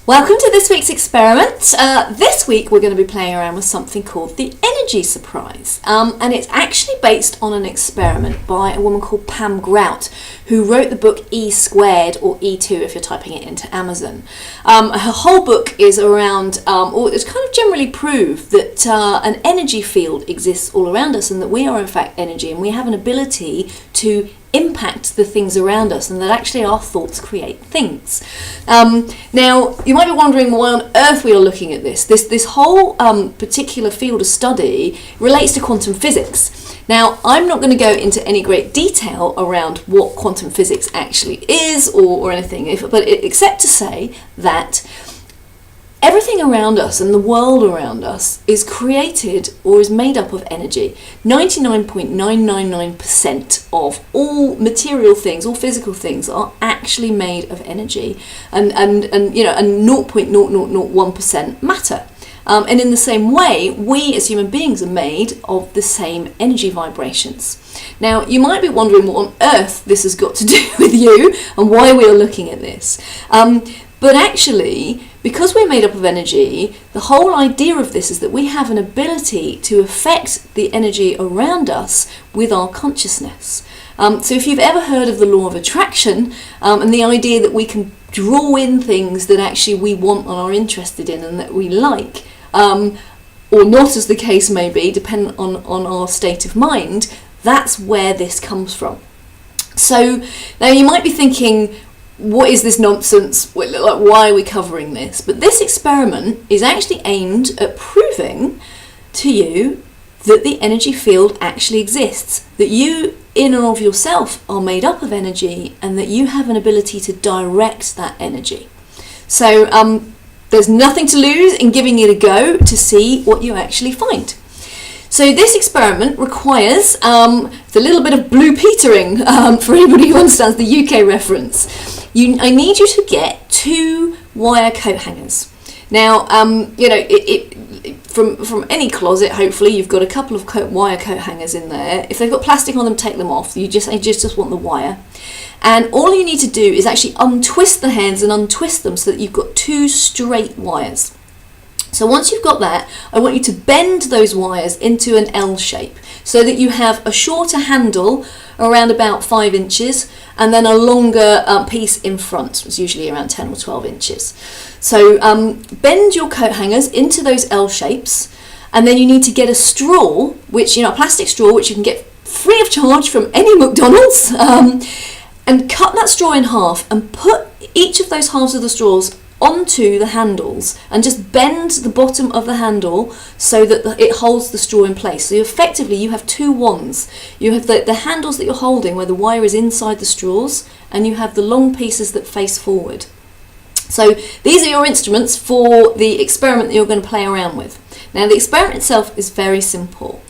Welcome to this week's experiment. This week we're going to be playing around with something called the energy surprise, and it's actually based on an experiment by a woman called Pam Grout, who wrote the book E Squared, or E2 if you're typing it into Amazon. Her whole book is around, or it's kind of generally proved that an energy field exists all around us, and that we are in fact energy, and we have an ability to impact the things around us, and that actually our thoughts create things. Now, you might be wondering why on earth we are looking at this. This whole particular field of study relates to quantum physics. Now, I'm not going to go into any great detail around what quantum physics actually is or anything, except to say that everything around us and the world around us is created or is made up of energy. 99.999% of all material things, all physical things, are actually made of energy, and 0.0001% matter. And in the same way, we as human beings are made of the same energy vibrations. Now, you might be wondering what on earth this has got to do with you and why we are looking at this. But actually, because we're made up of energy, the whole idea of this is that we have an ability to affect the energy around us with our consciousness. So if you've ever heard of the law of attraction, and the idea that we can draw in things that actually we want and are interested in and that we like, or not as the case may be, depending on our state of mind, that's where this comes from. So now you might be thinking, what is this nonsense? Why are we covering this? But this experiment is actually aimed at proving to you that the energy field actually exists, that you in and of yourself are made up of energy, and that you have an ability to direct that energy. So there's nothing to lose in giving it a go to see what you actually find. So this experiment requires a little bit of blue petering for anybody who understands the UK reference. I need you to get 2 wire coat hangers. Now, from any closet, hopefully you've got a couple of wire coat hangers in there. If they've got plastic on them, take them off. I just want the wire. And all you need to do is actually untwist the hands and untwist them so that you've got 2 straight wires. So once you've got that, I want you to bend those wires into an L shape so that you have a shorter handle around about 5 inches and then a longer piece in front. It's usually around 10 or 12 inches. So bend your coat hangers into those L shapes, and then you need to get a straw, which, a plastic straw, which you can get free of charge from any McDonald's, and cut that straw in half and put each of those halves of the straws onto the handles, and just bend the bottom of the handle so that it holds the straw in place. So effectively you have 2 wands. You have the handles that you're holding where the wire is inside the straws, and you have the long pieces that face forward. So these are your instruments for the experiment that you're going to play around with. Now, the experiment itself is very simple.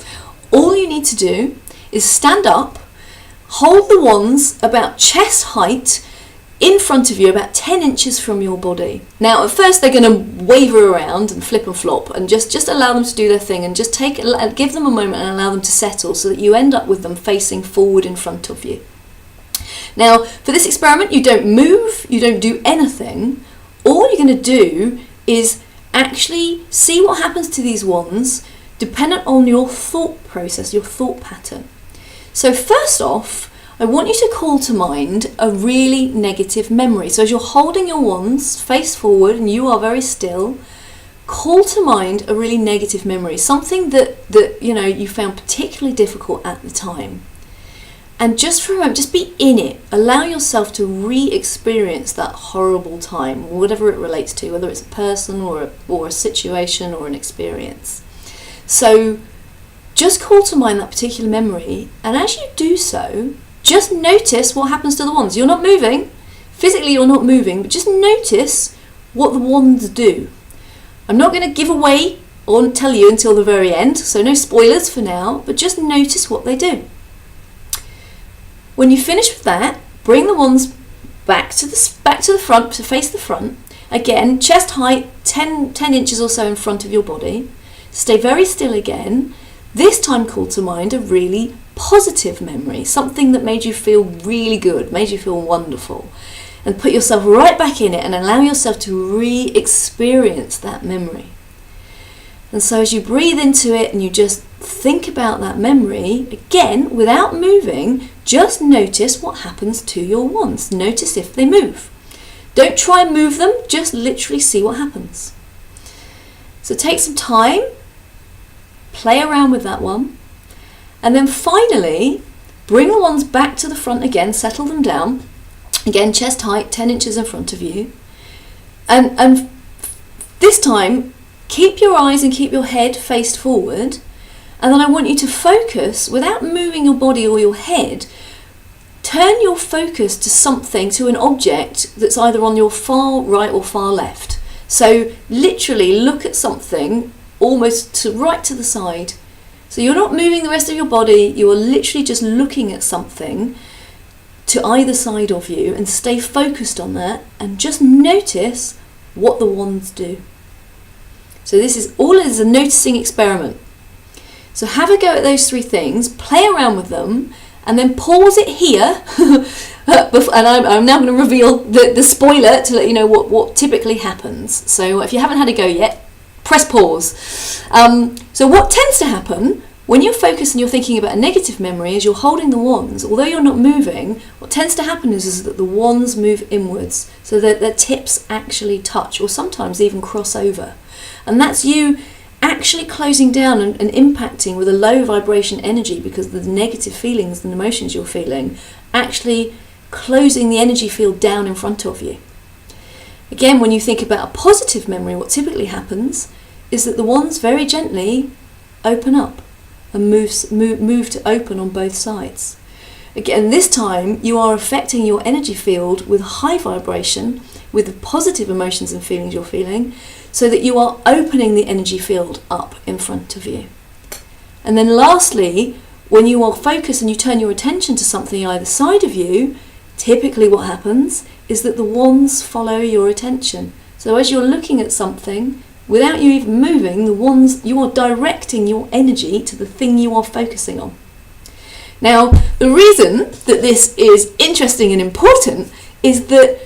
All you need to do is stand up, hold the wands about chest height in front of you, about 10 inches from your body. Now, at first they're going to waver around and flip and flop, and just allow them to do their thing, and just give them a moment and allow them to settle so that you end up with them facing forward in front of you. Now, for this experiment, you don't move, you don't do anything. All you're going to do is actually see what happens to these wands dependent on your thought process, your thought pattern. So first off, I want you to call to mind a really negative memory. So as you're holding your wands face forward and you are very still, call to mind a really negative memory, something that you found particularly difficult at the time. And just for a moment, just be in it. Allow yourself to re-experience that horrible time, whatever it relates to, whether it's a person or a situation or an experience. So just call to mind that particular memory, and as you do so, just notice what happens to the wands. You're not moving. Physically, you're not moving, but just notice what the wands do. I'm not going to give away or tell you until the very end, so no spoilers for now, but just notice what they do. When you finish with that, bring the wands back to the front, to face the front. Again, chest height, 10 inches or so in front of your body. Stay very still again. This time call to mind a really positive memory, something that made you feel really good, made you feel wonderful. and put yourself right back in it and allow yourself to re-experience that memory. And so as you breathe into it and you just think about that memory, again, without moving, just notice what happens to your wands. Notice if they move. Don't try and move them, just literally see what happens. So take some time, play around with that one, and then finally, bring the wands back to the front again, settle them down. Again, chest height, 10 inches in front of you. And this time, keep your eyes and keep your head faced forward. And then I want you to focus, without moving your body or your head, turn your focus to something, to an object that's either on your far right or far left. So literally look at something almost to right to the side. So you're not moving the rest of your body, you are literally just looking at something to either side of you, and stay focused on that and just notice what the wands do. So this is all is a noticing experiment. So have a go at those 3 things, play around with them, and then pause it here. And I'm now going to reveal the spoiler to let you know what typically happens. So if you haven't had a go yet, press pause. So what tends to happen when you're focused and you're thinking about a negative memory is you're holding the wands. Although you're not moving, what tends to happen is that the wands move inwards, so that their tips actually touch, or sometimes even cross over. And that's you actually closing down and impacting with a low vibration energy, because the negative feelings and emotions you're feeling, actually closing the energy field down in front of you. Again, when you think about a positive memory, what typically happens is that the wands very gently open up and move to open on both sides. Again, this time you are affecting your energy field with high vibration, with the positive emotions and feelings you're feeling, so that you are opening the energy field up in front of you. And then lastly, when you are focused and you turn your attention to something either side of you, typically what happens is that the wands follow your attention. So as you're looking at something, without you even moving, the wands, you are directing your energy to the thing you are focusing on. Now, the reason that this is interesting and important is that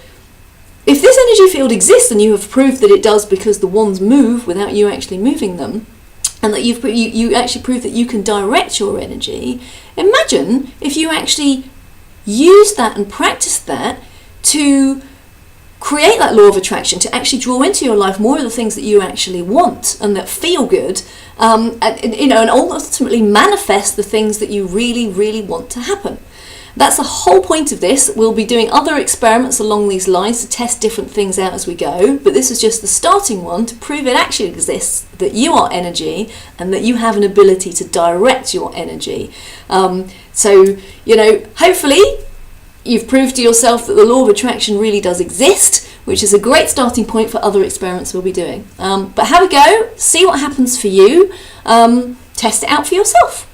if this energy field exists, and you have proved that it does because the wands move without you actually moving them, and that you actually prove that you can direct your energy, imagine if you actually used that and practiced that to create that law of attraction, to actually draw into your life more of the things that you actually want and that feel good, and ultimately manifest the things that you really, really want to happen. That's the whole point of this. We'll be doing other experiments along these lines to test different things out as we go, but this is just the starting one to prove it actually exists, that you are energy and that you have an ability to direct your energy. Hopefully you've proved to yourself that the law of attraction really does exist, which is a great starting point for other experiments we'll be doing. But have a go, see what happens for you, test it out for yourself.